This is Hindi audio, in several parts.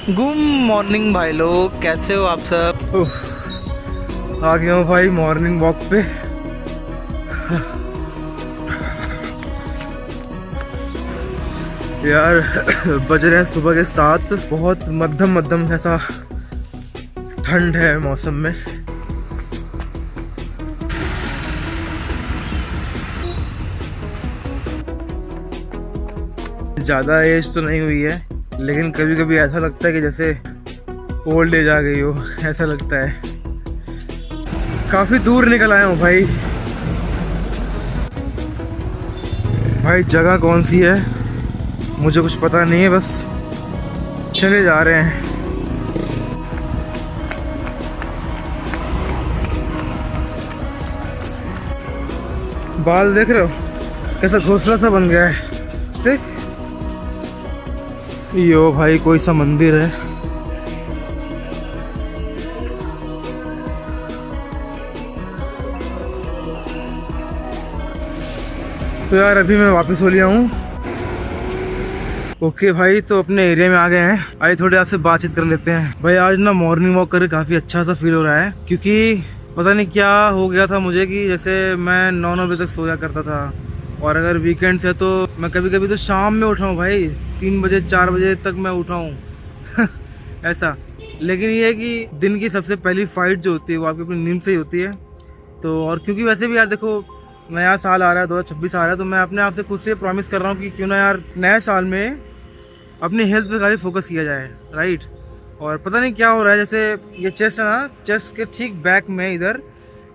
गुड मॉर्निंग भाई लोग, कैसे हो आप सब। आ गया हूँ भाई मॉर्निंग वॉक पे। यार बज रहे हैं सुबह के 7। बहुत मध्यम मध्यम ऐसा ठंड है मौसम में। ज़्यादा एज तो नहीं हुई है, लेकिन कभी कभी ऐसा लगता है कि जैसे ओल्ड एज आ गई हो, ऐसा लगता है। काफ़ी दूर निकल आया हूँ भाई। जगह कौन सी है मुझे कुछ पता नहीं है, बस चले जा रहे हैं। बाल देख रहे हो कैसा घोंसला सा बन गया है। देख यो भाई, कोई सा मंदिर है। तो यार अभी मैं वापस हो लिया हूँ। ओके भाई, तो अपने एरिया में आ गए हैं। आइए थोड़े आपसे बातचीत कर लेते हैं। भाई आज ना मॉर्निंग वॉक करके काफ़ी अच्छा सा फील हो रहा है, क्योंकि पता नहीं क्या हो गया था मुझे कि जैसे मैं 9 बजे तक सोया करता था, और अगर वीकेंड है तो मैं कभी कभी तो शाम में उठा हूँ भाई, 3 बजे 4 बजे तक मैं उठा हूँ ऐसा। लेकिन ये है कि दिन की सबसे पहली फाइट जो होती है वो आपकी अपनी नींद से ही होती है। तो और क्योंकि वैसे भी यार देखो, नया साल आ रहा है, 2026 आ रहा है, तो मैं अपने आप से खुद से प्रॉमिस कर रहा हूँ कि क्यों ना यार नए साल में अपनी हेल्थ पे काफ़ी फोकस किया जाए, राइट। और पता नहीं क्या हो रहा है, जैसे ये चेस्ट है ना, चेस्ट के ठीक बैक में इधर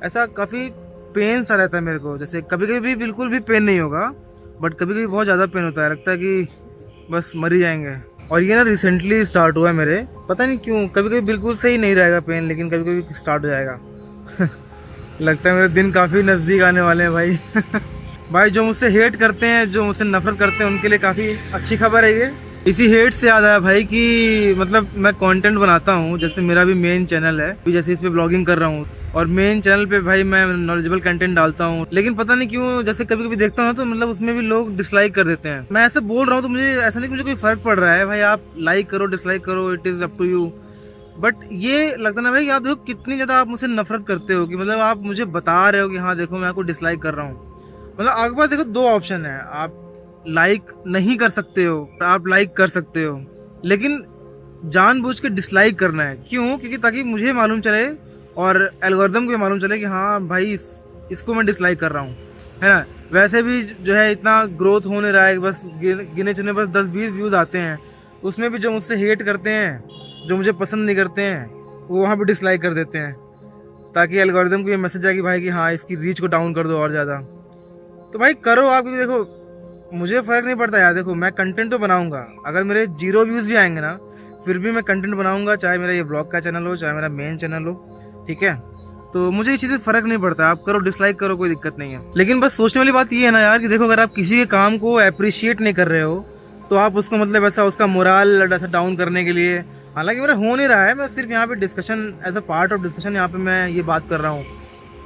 ऐसा काफ़ी पेन सा रहता है मेरे को। जैसे कभी कभी भी बिल्कुल भी पेन नहीं होगा, बट कभी कभी बहुत ज़्यादा पेन होता है, लगता है कि बस मर ही जाएंगे। और ये ना रिसेंटली स्टार्ट हुआ है मेरे, पता नहीं क्यों। कभी कभी बिल्कुल सही नहीं रहेगा पेन, लेकिन कभी कभी स्टार्ट हो जाएगा लगता है मेरे दिन काफ़ी नज़दीक आने वाले हैं भाई भाई जो मुझसे हेट करते हैं, जो मुझसे नफरत करते हैं, उनके लिए काफ़ी अच्छी खबर है ये। इसी हेट से याद आया भाई कि मतलब मैं कंटेंट बनाता हूँ, जैसे मेरा भी मेन चैनल है, जैसे इस पे ब्लॉगिंग कर रहा हूँ, और मेन चैनल पे भाई मैं नॉलेजेबल कंटेंट डालता हूँ। लेकिन पता नहीं क्यों जैसे कभी कभी देखता हूँ तो मतलब उसमें भी लोग डिसलाइक कर देते हैं। मैं ऐसे बोल रहा हूँ तो मुझे ऐसा नहीं, मुझे कोई फर्क पड़ रहा है भाई, आप लाइक करो डिसलाइक करो, it is up to you. But ये लगता ना भाई, आप देखो कितनी ज़्यादा आप मुझसे नफरत करते हो, कि मतलब आप मुझे बता रहे हो कि हाँ देखो मैं आपको डिसलाइक कर रहा हूँ। मतलब आपके पास देखो 2 ऑप्शन है, आप लाइक नहीं कर सकते हो, आप लाइक कर सकते हो, लेकिन जानबूझ के डिसलाइक करना है। क्यों? क्योंकि ताकि मुझे मालूम चले और एल्गोरिदम को मालूम चले कि हाँ भाई इसको मैं डिसलाइक कर रहा हूँ, है ना। वैसे भी जो है इतना ग्रोथ होने रहा है, बस गिने चुने बस 10-20 व्यूज़ आते हैं, उसमें भी जो मुझसे हेट करते हैं, जो मुझे पसंद नहीं करते हैं, वो वहाँ पे डिसलाइक कर देते हैं, ताकि एल्गोरिदम को ये मैसेज आए कि भाई कि हाँ इसकी रीच को डाउन कर दो और ज़्यादा। तो भाई करो आप, क्योंकि देखो मुझे फ़र्क नहीं पड़ता यार। देखो मैं कंटेंट तो बनाऊंगा, अगर मेरे 0 व्यूज़ भी आएंगे ना, फिर भी मैं कंटेंट बनाऊंगा, चाहे मेरा ये ब्लॉग का चैनल हो, चाहे मेरा मेन चैनल हो, ठीक है। तो मुझे इस चीज़ से फ़र्क नहीं पड़ता, आप करो डिसलाइक करो, कोई दिक्कत नहीं है। लेकिन बस सोचने वाली बात ये है ना यार कि देखो, अगर आप किसी के काम को अप्रिशिएट नहीं कर रहे हो तो आप उसको मतलब ऐसा उसका मोरल ऐसा डाउन करने के लिए, हालांकि मेरा हो नहीं रहा है, मैं सिर्फ यहाँ पे discussion as a part of discussion यहाँ पे मैं ये बात कर रहा हूँ।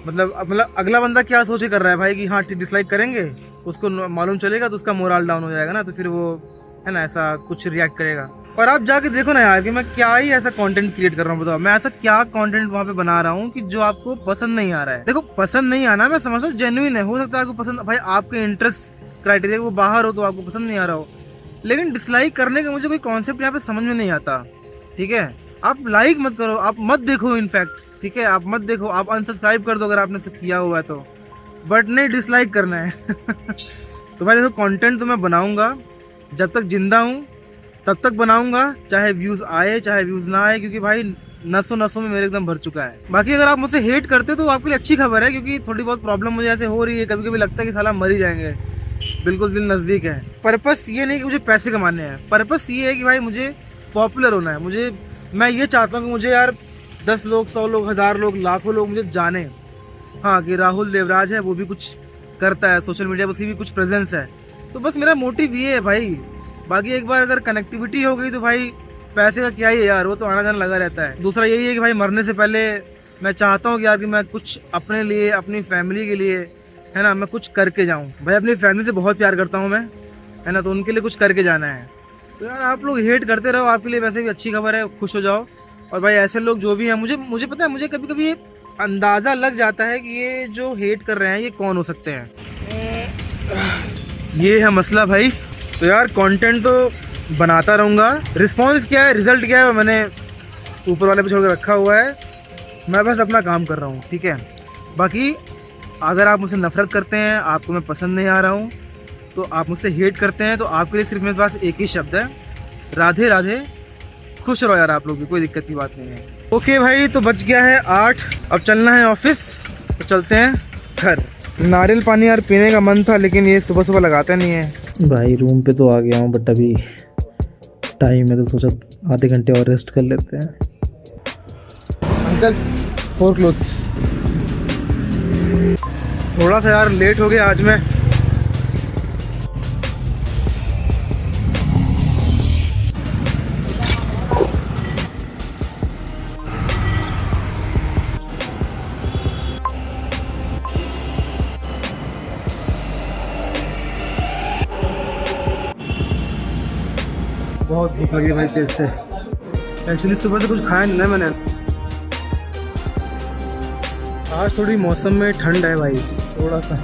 मतलब अगला बंदा क्या सोच के कर रहा है भाई कि हाँ डिसलाइक करेंगे, उसको मालूम चलेगा तो उसका मोरल डाउन हो जाएगा ना, तो फिर वो है ना ऐसा कुछ रिएक्ट करेगा। और आप जाके देखो ना यार कि मैं क्या ही ऐसा कंटेंट क्रिएट कर रहा हूँ, बताओ मैं ऐसा क्या कंटेंट वहाँ पे बना रहा हूँ कि जो आपको पसंद नहीं आ रहा है। देखो पसंद नहीं आना मैं समझता हूँ, जेन्युइन है, हो सकता है आपको पसंद, भाई आपके इंटरेस्ट क्राइटेरिया वो बाहर हो तो आपको पसंद नहीं आ रहा हो, लेकिन डिसलाइक करने का मुझे कोई कॉन्सेप्ट यहाँ पे समझ में नहीं आता, ठीक है। आप लाइक मत करो, आप मत देखो, इनफैक्ट ठीक है आप मत देखो, आप अनसब्सक्राइब कर दो अगर आपने से किया हुआ है तो, बट नहीं डिसलाइक करना है तो भाई देखो कंटेंट तो मैं बनाऊंगा, जब तक जिंदा हूँ तब तक बनाऊंगा, चाहे व्यूज़ आए चाहे व्यूज़ ना आए, क्योंकि भाई नसों नसों में मेरे एकदम भर चुका है। बाकी अगर आप मुझसे हेट करते हो तो आपके लिए अच्छी खबर है, क्योंकि थोड़ी बहुत प्रॉब्लम मुझे ऐसे हो रही है, कभी कभी लगता है कि साला मर ही जाएंगे, बिल्कुल दिन नज़दीक है। पर्पस ये नहीं कि मुझे पैसे कमाने हैं, पर्पस ये है कि भाई मुझे पॉपुलर होना है। मैं ये चाहता हूँ कि मुझे यार 10 लोग 100 लोग 1000 लोग लाखों लोग मुझे जाने, हाँ कि राहुल देवराज है, वो भी कुछ करता है सोशल मीडिया पर, उसकी भी कुछ प्रेजेंस है। तो बस मेरा मोटिव ये है भाई। बाकी एक बार अगर कनेक्टिविटी हो गई तो भाई पैसे का क्या ही है यार, वो तो आना जाना लगा रहता है। दूसरा यही है कि भाई मरने से पहले मैं चाहता हूँ कि यार कि मैं कुछ अपने लिए, अपनी फैमिली के लिए, है ना, मैं कुछ करके जाऊँ। भाई अपनी फैमिली से बहुत प्यार करता हूँ मैं, है ना, तो उनके लिए कुछ करके जाना है। तो यार आप लोग हेट करते रहो, आपके लिए वैसे भी अच्छी खबर है, खुश हो जाओ। और भाई ऐसे लोग जो भी हैं, मुझे पता है, मुझे कभी कभी ये अंदाज़ा लग जाता है कि ये जो हेट कर रहे हैं ये कौन हो सकते हैं। ये है मसला भाई। तो यार कंटेंट तो बनाता रहूँगा, रिस्पांस क्या है, रिजल्ट क्या है, मैंने ऊपर वाले पे छोड़ के रखा हुआ है। मैं बस अपना काम कर रहा हूँ, ठीक है। बाकी अगर आप मुझसे नफरत करते हैं, आपको मैं पसंद नहीं आ रहा हूँ, तो आप मुझसे हेट करते हैं, तो आपके लिए सिर्फ मेरे पास एक ही शब्द है, राधे राधे। खुश रहो यार आप लोग भी, कोई दिक्कत की बात नहीं है। ओके भाई, तो बच गया है 8, अब चलना है ऑफिस, तो चलते हैं घर। नारियल पानी यार पीने का मन था, लेकिन ये सुबह सुबह लगाता नहीं है। भाई रूम पे तो आ गया हूँ, बट अभी टाइम है तो सोचा आधे घंटे और रेस्ट कर लेते हैं। Uncle 4 clothes. थोड़ा सा यार लेट हो गया आज मैं। बहुत भूख लगी भाई तेज से। एक्चुअली सुबह से कुछ खाया नहीं ना मैंने। आज थोड़ी मौसम में ठंड है भाई, थोड़ा सा।